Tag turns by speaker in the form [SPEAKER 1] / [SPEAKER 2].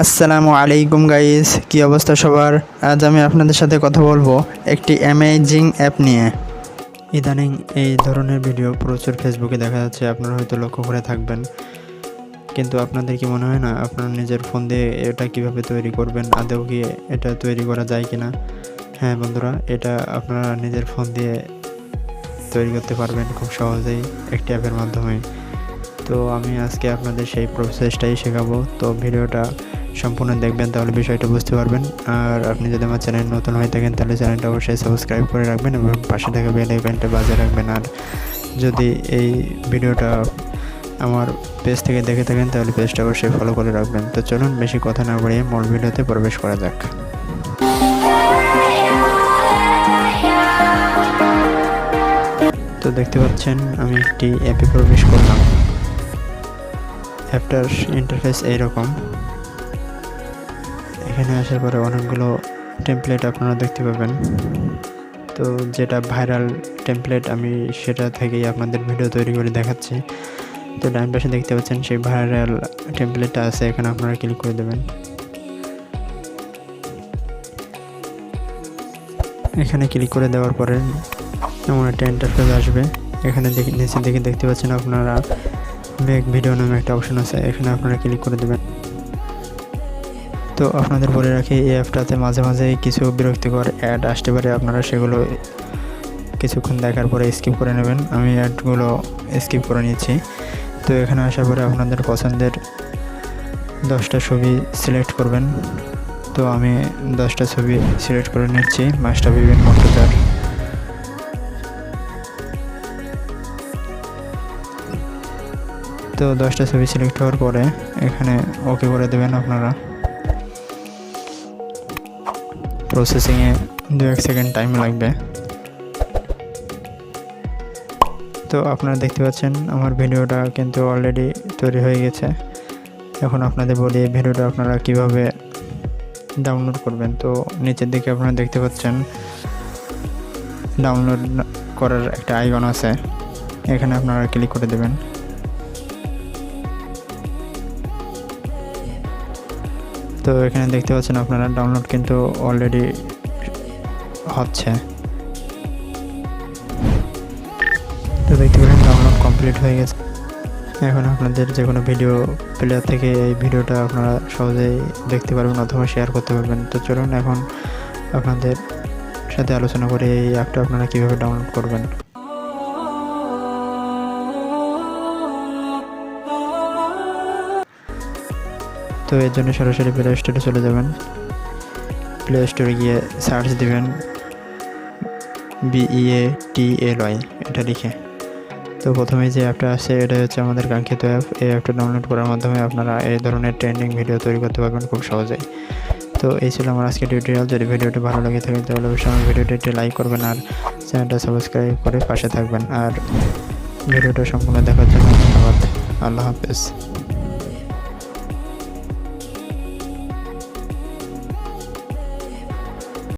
[SPEAKER 1] আসসালামু আলাইকুম গাইস, কি অবস্থা সবার? আজ আমি আপনাদের সাথে কথা বলবো একটি অ্যামেজিং অ্যাপ নিয়ে। ইদানিং এই ধরনের ভিডিও প্রচুর ফেসবুকে দেখা যাচ্ছে, আপনারা হয়তো লক্ষ্য করে থাকবেন। কিন্তু আপনাদের কি মনে হয় না, আপনার নিজের ফোন দিয়ে এটা কিভাবে তৈরি করবেন? আদৌ কি এটা তৈরি করা যায় কিনা? হ্যাঁ বন্ধুরা, এটা আপনারা নিজের ফোন দিয়ে তৈরি করতে পারবেন খুব সহজেই একটি অ্যাপের মাধ্যমে। তো আমি আজকে আপনাদের সেই প্রসেসটাই শেখাবো। তো ভিডিওটা সম্পূর্ণ দেখবেন, তাহলে বিষয়টা বুঝতে পারবেন। আর আপনি যদি আমার চ্যানেল নতুন হয়ে থাকেন তাহলে চ্যানেলটা অবশ্যই সাবস্ক্রাইব করে রাখবেন এবং পাশে থাকা বেল আইকনটা বাজিয়ে রাখবেন। আর যদি এই ভিডিওটা আমার পেজ থেকে দেখে থাকেন তাহলে পেজটা অবশ্যই ফলো করে রাখবেন। তো চলুন বেশি কথা না বাড়িয়ে মূল ভিডিওতে প্রবেশ করা যাক। তো দেখতে পাচ্ছেন আমি একটি অ্যাপে প্রবেশ করলাম। অ্যাপটার ইন্টারফেস এইরকম। এখানে আসার পরে অনেকগুলো টেমপ্লেট আপনারা দেখতে পাবেন। তো যেটা ভাইরাল টেমপ্লেট আমি সেটা থেকেই আপনাদের ভিডিও তৈরি করে দেখাচ্ছি। তো ডান পাশে দেখতে পাচ্ছেন সেই ভাইরাল টেমপ্লেটটা আছে, এখানে আপনারা ক্লিক করে দেবেন। এখানে ক্লিক করে দেওয়ার পরে এমন একটা ইন্টারফেস আসবে। এখানে নিচে দিকে দেখতে পাচ্ছেন আপনারা মেক ভিডিও নামে একটা অপশন আছে, এখানে আপনারা ক্লিক করে দেবেন। তো আপনাদের বলে রাখি, এই অ্যাপটাতে মাঝে মাঝে কিছু বিরক্তিকর অ্যাড আসতে পারে, আপনারা সেগুলো কিছুক্ষণ দেখার পরে স্কিপ করে নেবেন। আমি অ্যাডগুলো স্কিপ করে নিচ্ছি। তো এখানে আসার পরে আপনাদের পছন্দের 10টা ছবি সিলেক্ট করবেন। তো আমি 10টা ছবি সিলেক্ট করে নিচ্ছি। মাস্টার বিবিন মর্তুজার। তো 10টা ছবি সিলেক্ট হওয়ার পরে এখানে ওকে করে দেবেন আপনারা। প্রসেসিংয়ে 2-1 সেকেন্ড টাইম লাগবে। তো আপনারা দেখতে পাচ্ছেন আমার ভিডিওটা কিন্তু অলরেডি তৈরি হয়ে গেছে। এখন আপনাদের বলি এই ভিডিওটা আপনারা কিভাবে ডাউনলোড করবেন। তো নিচের দিকে আপনারা দেখতে পাচ্ছেন ডাউনলোড করার একটা আইকন আছে, এখানে আপনারা ক্লিক করে দেবেন। তো এখানে দেখতে পাচ্ছেন আপনারা ডাউনলোড কিন্তু অলরেডি হচ্ছে। তো দেখতে পাচ্ছেন ডাউনলোড কমপ্লিট হয়ে গেছে। এখন আপনাদের যে কোনো ভিডিও প্লেয়ার থেকে এই ভিডিওটা আপনারা সহজেই দেখতে পারবেন অথবা শেয়ার করতে পারবেন। তো চলুন এখন আপনাদের সাথে আলোচনা করে এই অ্যাপটা আপনারা কীভাবে ডাউনলোড করবেন। তো এর জন্য সরাসরি প্লে স্টোরে চলে যাবেন। প্লে স্টোরে গিয়ে সার্চ দিবেন BEATLY এটা লিখে। তো প্রথমে যে অ্যাপটা আছে এটা হচ্ছে আমাদের কাঙ্ক্ষিত অ্যাপ। এই অ্যাপটা ডাউনলোড করার মাধ্যমে আপনারা এই ধরনের ট্রেন্ডিং ভিডিও তৈরি করতে পারবেন খুব সহজেই। তো এই ছিল আমার আজকের টিউটোরিয়াল। যদি ভিডিওটি ভালো লাগে থাকে তাহলে অবশ্যই আমার ভিডিওটি একটি লাইক করবেন আর চ্যানেলটা সাবস্ক্রাইব করে পাশে থাকবেন। আর ভিডিওটা সম্পূর্ণ দেখার জন্য ধন্যবাদ। আল্লাহ হাফেজ।